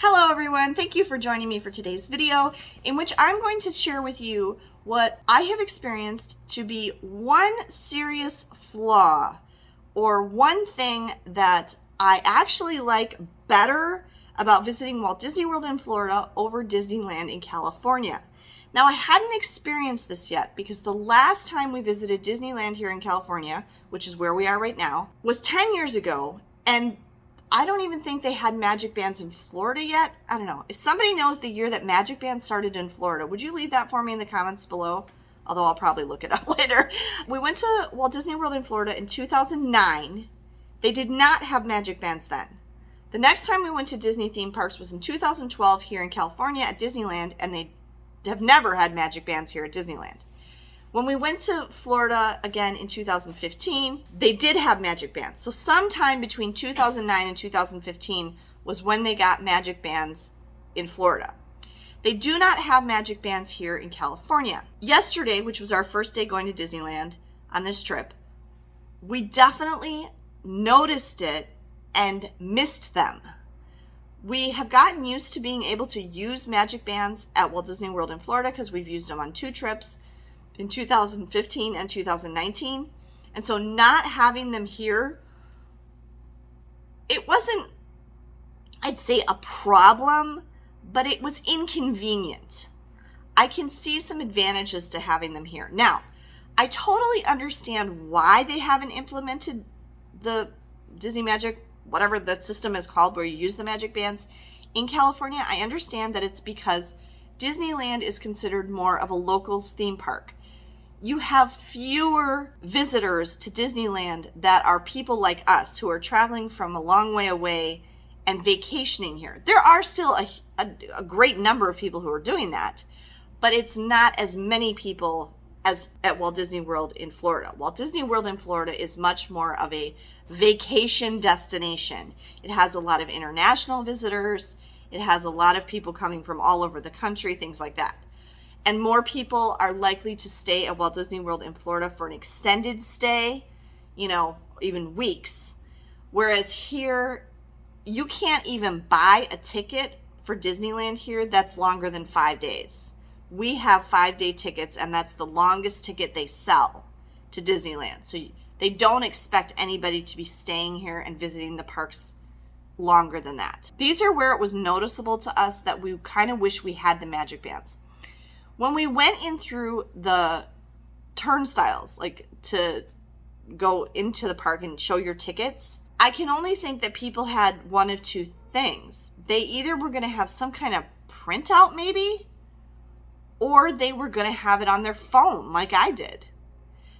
Hello everyone, thank you for joining me for today's video in which I'm going to share with you what I have experienced to be one serious flaw or one thing that I actually like better about visiting Walt Disney World in Florida over Disneyland in California. Now I hadn't experienced this yet because the last time we visited Disneyland here in California, which is where we are right now, was 10 years ago, and I don't even think they had Magic Bands in Florida yet. I don't know. If somebody knows the year that Magic Bands started in Florida, would you leave that for me in the comments below? Although I'll probably look it up later. We went to Walt Disney World in Florida in 2009. They did not have Magic Bands then. The next time we went to Disney theme parks was in 2012 here in California at Disneyland, and they have never had Magic Bands here at Disneyland. When we went to Florida again in 2015, they did have Magic Bands. So sometime between 2009 and 2015 was when they got Magic Bands in Florida. They do not have Magic Bands here in California. Yesterday, which was our first day going to Disneyland on this trip, we definitely noticed it and missed them. We have gotten used to being able to use Magic Bands at Walt Disney World in Florida because we've used them on two trips in 2015 and 2019. And so not having them here, it wasn't, I'd say, a problem, but it was inconvenient. I can see some advantages to having them here. Now, I totally understand why they haven't implemented the Disney Magic, whatever the system is called, where you use the Magic Bands in California. I understand that it's because Disneyland is considered more of a locals theme park. You have fewer visitors to Disneyland that are people like us who are traveling from a long way away and vacationing here. There are still a great number of people who are doing that, but it's not as many people as at Walt Disney World in Florida. Walt Disney World in Florida is much more of a vacation destination. It has a lot of international visitors. It has a lot of people coming from all over the country, things like that. And more people are likely to stay at Walt Disney World in Florida for an extended stay, even weeks. Whereas here, you can't even buy a ticket for Disneyland here that's longer than 5 days. We have 5-day tickets, and that's the longest ticket they sell to Disneyland. So they don't expect anybody to be staying here and visiting the parks longer than that. These are where it was noticeable to us that we kind of wish we had the Magic Bands. When we went in through the turnstiles, like to go into the park and show your tickets, I can only think that people had one of two things. They either were going to have some kind of printout maybe, or they were going to have it on their phone like I did.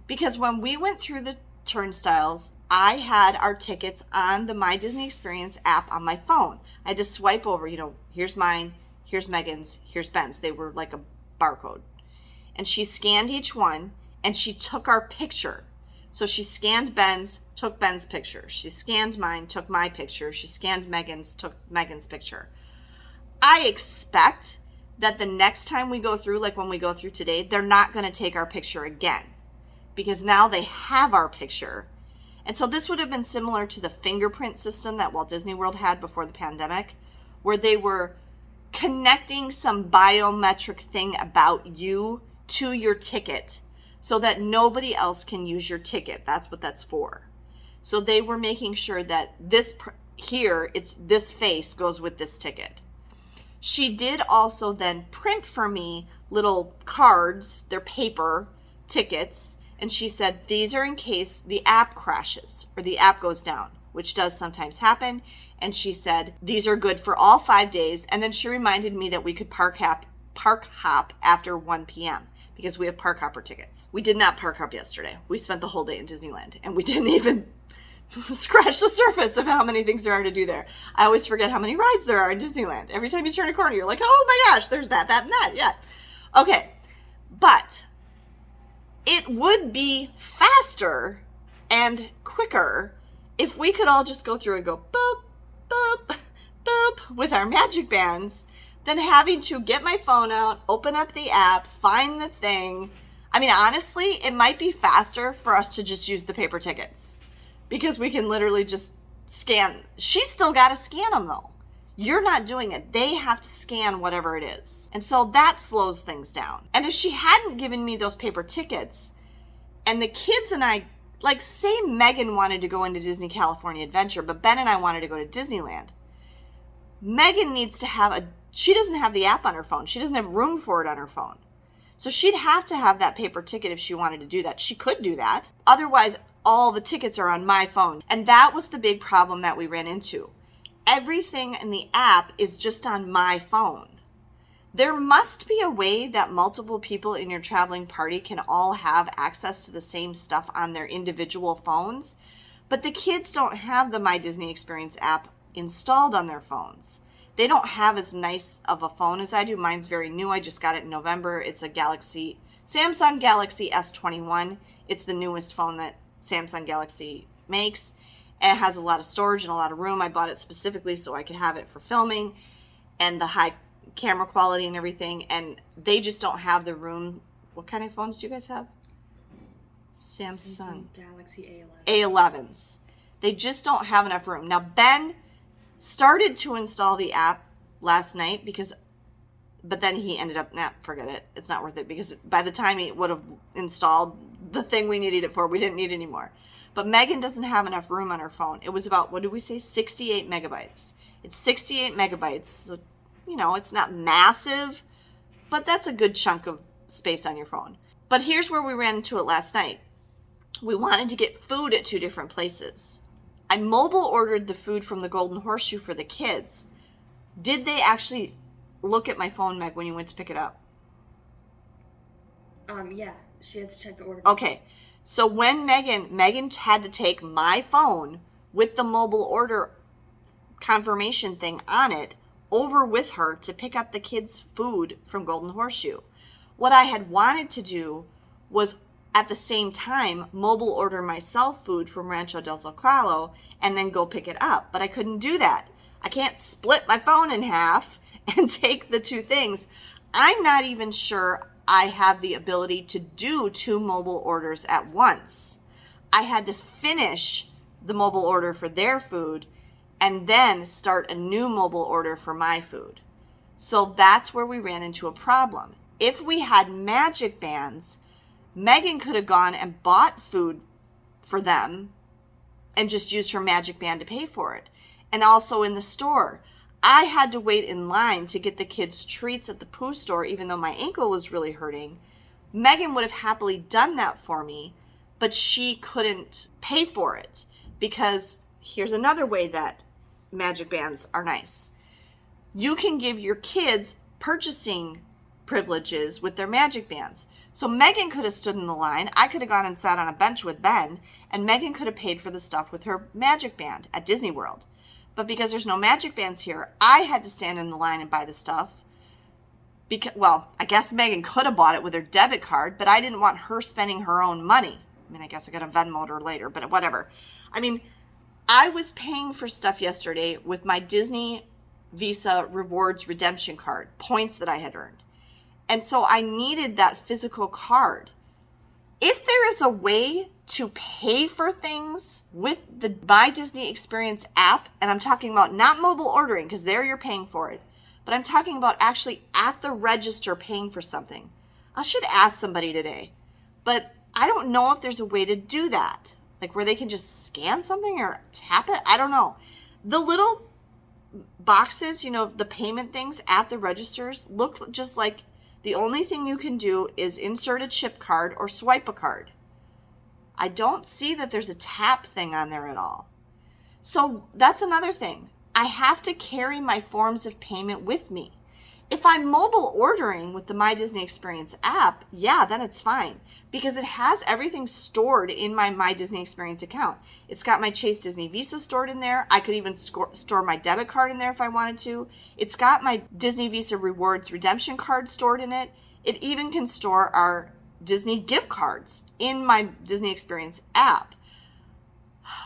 Because when we went through the turnstiles, I had our tickets on the My Disney Experience app on my phone. I had to swipe over, here's mine, here's Megan's, here's Ben's. They were like a barcode. And she scanned each one and she took our picture. So she scanned Ben's, took Ben's picture. She scanned mine, took my picture. She scanned Megan's, took Megan's picture. I expect that the next time we go through, like when we go through today, they're not going to take our picture again because now they have our picture. And so this would have been similar to the fingerprint system that Walt Disney World had before the pandemic, where they were connecting some biometric thing about you to your ticket so that nobody else can use your ticket. That's what that's for. So they were making sure that this face goes with this ticket. She did also then print for me little cards, they're paper tickets, and she said these are in case the app crashes or the app goes down, which does sometimes happen. And she said these are good for all 5 days. And then she reminded me that we could park hop after 1 p.m. because we have park hopper tickets. We did not park hop yesterday. We spent the whole day in Disneyland and we didn't even scratch the surface of how many things there are to do there. I always forget how many rides there are in Disneyland. Every time you turn a corner, you're like, oh my gosh, there's that, and that. Yeah. Okay. But it would be faster and quicker if we could all just go through and go boop, boop, boop with our Magic Bands than having to get my phone out, open up the app, find the thing. I mean, honestly, it might be faster for us to just use the paper tickets because we can literally just scan. She's still got to scan them though. You're not doing it. They have to scan whatever it is. And so that slows things down. And if she hadn't given me those paper tickets, and the kids and I, like, say Megan wanted to go into Disney California Adventure, but Ben and I wanted to go to Disneyland. Megan needs to have she doesn't have the app on her phone. She doesn't have room for it on her phone. So she'd have to have that paper ticket if she wanted to do that. She could do that. Otherwise, all the tickets are on my phone. And that was the big problem that we ran into. Everything in the app is just on my phone. There must be a way that multiple people in your traveling party can all have access to the same stuff on their individual phones, but the kids don't have the My Disney Experience app installed on their phones. They don't have as nice of a phone as I do. Mine's very new. I just got it in November. It's a Samsung Galaxy S21. It's the newest phone that Samsung Galaxy makes. And it has a lot of storage and a lot of room. I bought it specifically so I could have it for filming and the high camera quality and everything. And they just don't have the room. What kind of phones do you guys have? Samsung Galaxy A11s. They just don't have enough room. Now, Ben started to install the app last night but then he ended up, forget it. It's not worth it, because by the time he would have installed the thing we needed it for, we didn't need it anymore. But Megan doesn't have enough room on her phone. It was about, what did we say, 68 megabytes. It's 68 megabytes. So, it's not massive, but that's a good chunk of space on your phone. But here's where we ran into it last night. We wanted to get food at two different places. I mobile ordered the food from the Golden Horseshoe for the kids. Did they actually look at my phone, Meg, when you went to pick it up? Yeah, she had to check the order. Okay. So when Megan had to take my phone with the mobile order confirmation thing on it over with her to pick up the kids' food from Golden Horseshoe. What I had wanted to do was at the same time mobile order myself food from Rancho del Zocalo and then go pick it up. But I couldn't do that. I can't split my phone in half and take the two things. I'm not even sure I have the ability to do two mobile orders at once. I had to finish the mobile order for their food and then start a new mobile order for my food. So that's where we ran into a problem. If we had Magic Bands, Megan could have gone and bought food for them and just used her Magic Band to pay for it. And also in the store, I had to wait in line to get the kids treats at the Pooh store, even though my ankle was really hurting. Megan would have happily done that for me, but she couldn't pay for it, because here's another way that Magic Bands are nice. You can give your kids purchasing privileges with their Magic Bands. So Megan could have stood in the line. I could have gone and sat on a bench with Ben, and Megan could have paid for the stuff with her Magic Band at Disney World. But because there's no Magic Bands here, I had to stand in the line and buy the stuff. I guess Megan could have bought it with her debit card, but I didn't want her spending her own money. I guess I got a Venmo her later, but whatever. I was paying for stuff yesterday with my Disney Visa Rewards redemption card, points that I had earned. And so I needed that physical card. If there is a way to pay for things with the My Disney Experience app, and I'm talking about not mobile ordering, because there you're paying for it, but I'm talking about actually at the register paying for something. I should ask somebody today, but I don't know if there's a way to do that, like where they can just scan something or tap it. I don't know. The little boxes, the payment things at the registers look just like the only thing you can do is insert a chip card or swipe a card. I don't see that there's a tap thing on there at all. So that's another thing. I have to carry my forms of payment with me. If I'm mobile ordering with the My Disney Experience app, yeah, then it's fine, because it has everything stored in my Disney Experience account. It's got my Chase Disney Visa stored in there. I could even store my debit card in there if I wanted to. It's got my Disney Visa Rewards redemption card stored in it. It even can store our Disney gift cards in my Disney Experience app.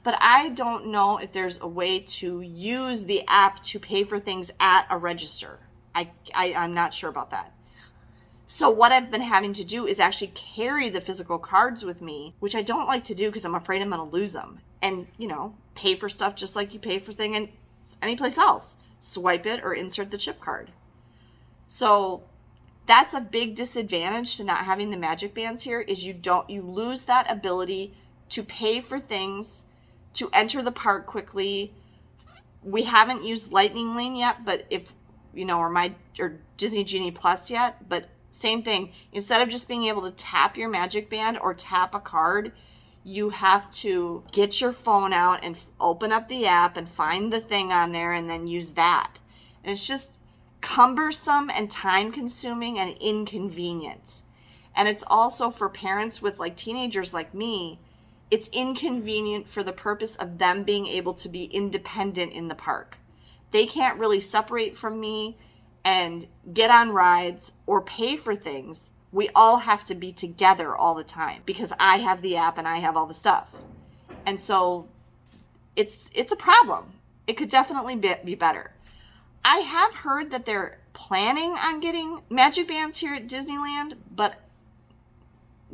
But I don't know if there's a way to use the app to pay for things at a register. I'm not sure about that. So what I've been having to do is actually carry the physical cards with me, which I don't like to do because I'm afraid I'm going to lose them. And, pay for stuff just like you pay for things any place else. swipe it or insert the chip card. So that's a big disadvantage to not having the magic bands here, is you lose that ability to pay for things, to enter the park quickly. We haven't used Lightning Lane yet, but or Disney Genie Plus yet, but same thing. Instead of just being able to tap your magic band or tap a card, you have to get your phone out and open up the app and find the thing on there and then use that. And it's just cumbersome and time consuming and inconvenient. And it's also for parents with like teenagers like me, it's inconvenient for the purpose of them being able to be independent in the park. They can't really separate from me and get on rides or pay for things. We all have to be together all the time because I have the app and I have all the stuff. And so it's a problem. It could definitely be better. I have heard that they're planning on getting magic bands here at Disneyland, but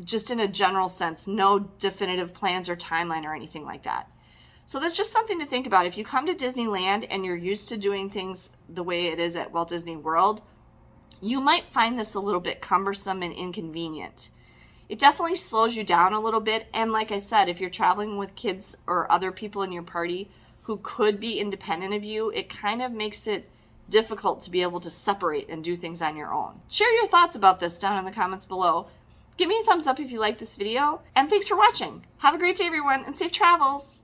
just in a general sense, no definitive plans or timeline or anything like that. So that's just something to think about. If you come to Disneyland and you're used to doing things the way it is at Walt Disney World, you might find this a little bit cumbersome and inconvenient. It definitely slows you down a little bit. And like I said, if you're traveling with kids or other people in your party who could be independent of you, it kind of makes it difficult to be able to separate and do things on your own. Share your thoughts about this down in the comments below. Give me a thumbs up if you like this video, and thanks for watching. Have a great day, everyone, and safe travels.